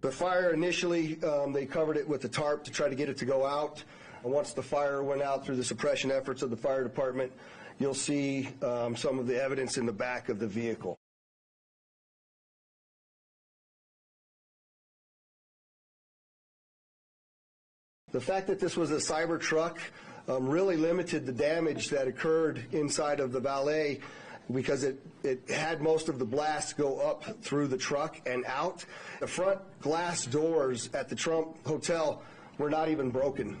The fire initially, they covered it with a tarp to try to get it to go out. And once the fire went out through the suppression efforts of the fire department, you'll see some of the evidence in the back of the vehicle. The fact that this was a Cybertruck really limited the damage that occurred inside of the valet because it had most of the blast go up through the truck and out. The front glass doors at the Trump Hotel were not even broken.